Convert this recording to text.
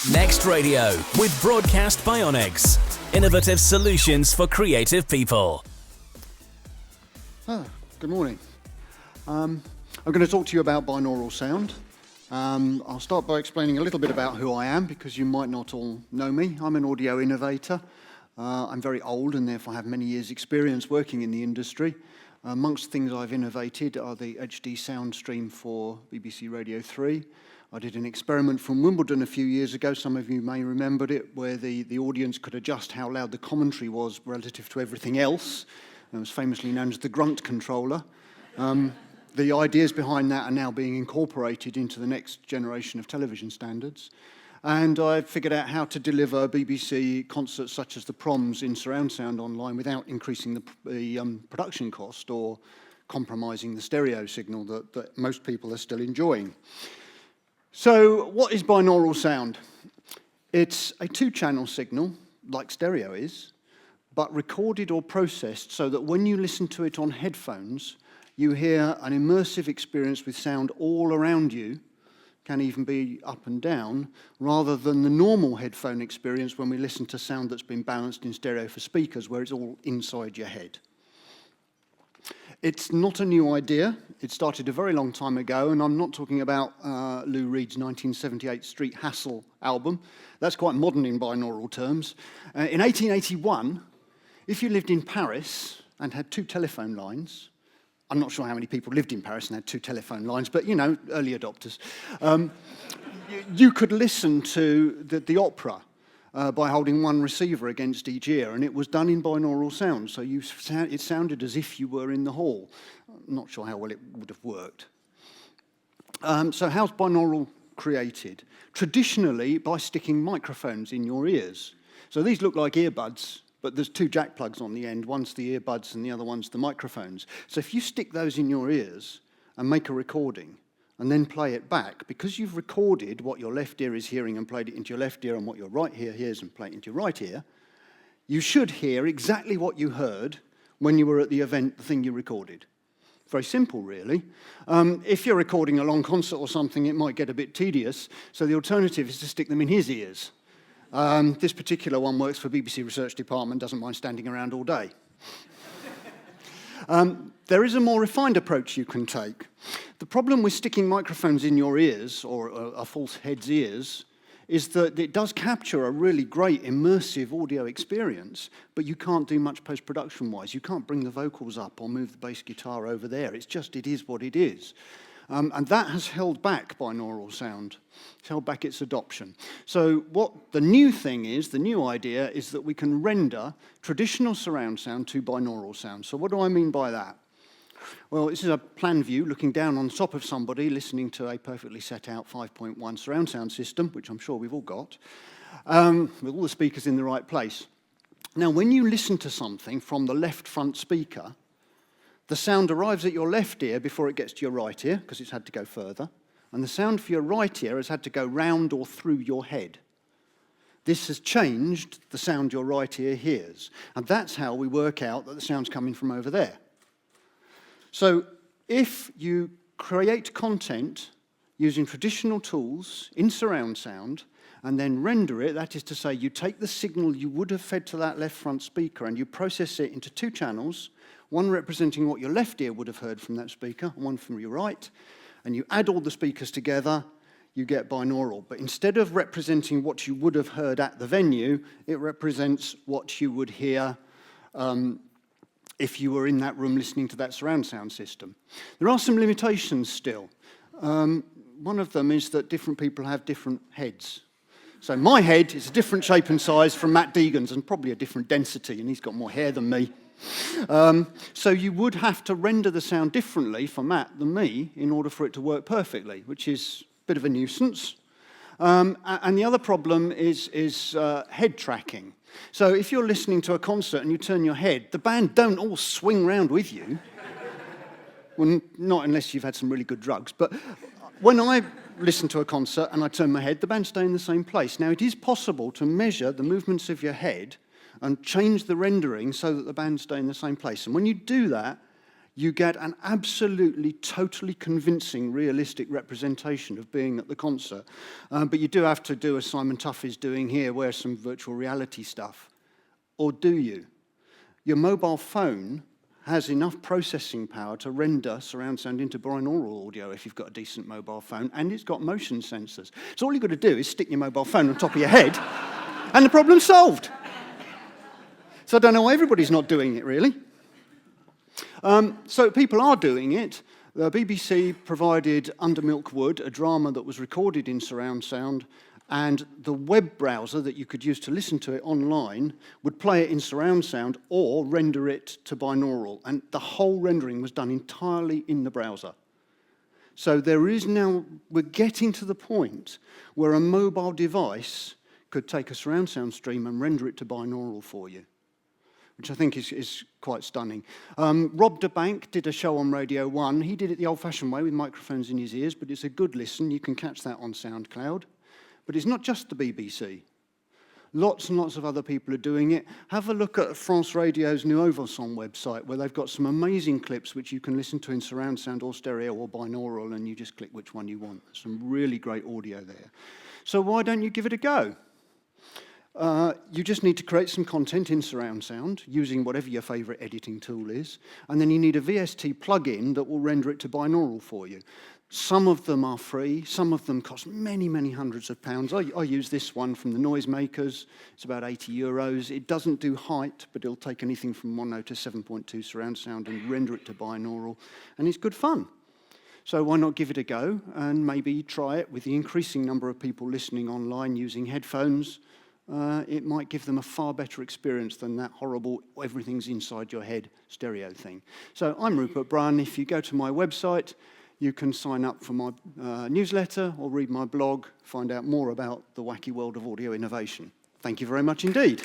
Next Radio with Broadcast Bionics. Innovative solutions for creative people. Good morning. I'm going to talk to you about binaural sound. I'll start by explaining a little bit about who I am, because you might not all know me. I'm an audio innovator. I'm very old and therefore have many years' experience working in the industry. Amongst things I've innovated are the HD sound stream for BBC Radio 3. I did an experiment from Wimbledon a few years ago, some of you may remember it, where the audience could adjust how loud the commentary was relative to everything else. It was famously known as the grunt controller. The ideas behind that are now being incorporated into the next generation of television standards. And I figured out how to deliver BBC concerts such as the Proms in surround sound online without increasing the production cost or compromising the stereo signal that most people are still enjoying. So what is binaural sound? It's a two-channel signal, like stereo is, but recorded or processed so that when you listen to it on headphones, you hear an immersive experience with sound all around you, can even be up and down, rather than the normal headphone experience when we listen to sound that's been balanced in stereo for speakers, where it's all inside your head. It's not a new idea. It started a very long time ago, and I'm not talking about Lou Reed's 1978 Street Hassle album. That's quite modern in binaural terms. In 1881, if you lived in Paris and had two telephone lines, I'm not sure how many people lived in Paris and had two telephone lines, but, you know, early adopters, you could listen to the opera by holding one receiver against each ear, and it was done in binaural sound, so it sounded as if you were in the hall. I'm not sure how well it would have worked. So how's binaural created? Traditionally, by sticking microphones in your ears. So these look like earbuds, but there's two jack plugs on the end. One's the earbuds and the other one's the microphones. So if you stick those in your ears and make a recording, and then play it back, because you've recorded what your left ear is hearing and played it into your left ear and what your right ear hears and played it into your right ear, you should hear exactly what you heard when you were at the event, the thing you recorded. Very simple, really. If you're recording a long concert or something, it might get a bit tedious, so the alternative is to stick them in his ears. This particular one works for BBC Research Department, doesn't mind standing around all day. There is a more refined approach you can take. The problem with sticking microphones in your ears, or a false head's ears, is that it does capture a really great immersive audio experience, but you can't do much post-production-wise. You can't bring the vocals up or move the bass guitar over there. It is what it is. And that has held back binaural sound. It's held back its adoption. So what the new thing is, the new idea, is that we can render traditional surround sound to binaural sound. So what do I mean by that? Well, this is a plan view looking down on top of somebody listening to a perfectly set out 5.1 surround sound system, which I'm sure we've all got, with all the speakers in the right place. Now, when you listen to something from the left front speaker, the sound arrives at your left ear before it gets to your right ear, because it's had to go further, and the sound for your right ear has had to go round or through your head. This has changed the sound your right ear hears, and that's how we work out that the sound's coming from over there. So if you create content using traditional tools in surround sound and then render it, that is to say, you take the signal you would have fed to that left front speaker and you process it into two channels, one representing what your left ear would have heard from that speaker, and one from your right, and you add all the speakers together, you get binaural. But instead of representing what you would have heard at the venue, it represents what you would hear if you were in that room listening to that surround sound system. There are some limitations still. One of them is that different people have different heads. So my head is a different shape and size from Matt Deegan's, and probably a different density, and he's got more hair than me. So you would have to render the sound differently for Matt than me in order for it to work perfectly, which is a bit of a nuisance. And the other problem is head tracking. So if you're listening to a concert and you turn your head, the band don't all swing round with you. Well, not unless you've had some really good drugs. But when I listen to a concert and I turn my head, the band stay in the same place. Now, it is possible to measure the movements of your head and change the rendering so that the band stay in the same place. And when you do that, you get an absolutely, totally convincing, realistic representation of being at the concert. But you do have to do as Simon Tuff is doing here, wear some virtual reality stuff. Or do you? Your mobile phone has enough processing power to render surround sound into binaural audio if you've got a decent mobile phone, and it's got motion sensors. So all you've got to do is stick your mobile phone on top of your head, and the problem's solved. So I don't know why everybody's not doing it, really. So people are doing it. The BBC provided Under Milk Wood, a drama that was recorded in surround sound, and the web browser that you could use to listen to it online would play it in surround sound or render it to binaural. And the whole rendering was done entirely in the browser. So there is now, we're getting to the point where a mobile device could take a surround sound stream and render it to binaural for you, which I think is quite stunning. Rob DeBank did a show on Radio 1. He did it the old-fashioned way with microphones in his ears, but it's a good listen. You can catch that on SoundCloud. But it's not just the BBC. Lots and lots of other people are doing it. Have a look at France Radio's Nouveau Son website, where they've got some amazing clips which you can listen to in surround sound or stereo or binaural, and you just click which one you want. There's some really great audio there. So why don't you give it a go? You just need to create some content in surround sound using whatever your favorite editing tool is, and then you need a VST plugin that will render it to binaural for you. Some of them are free, some of them cost many, many hundreds of pounds. I use this one from the Noisemakers. It's about €80. It doesn't do height, but it'll take anything from mono to 7.2 surround sound and render it to binaural, and it's good fun. So why not give it a go and maybe try it with the increasing number of people listening online using headphones. It might give them a far better experience than that horrible everything's inside your head stereo thing. So I'm Rupert Brun. If you go to my website, you can sign up for my newsletter or read my blog, find out more about the wacky world of audio innovation. Thank you very much indeed.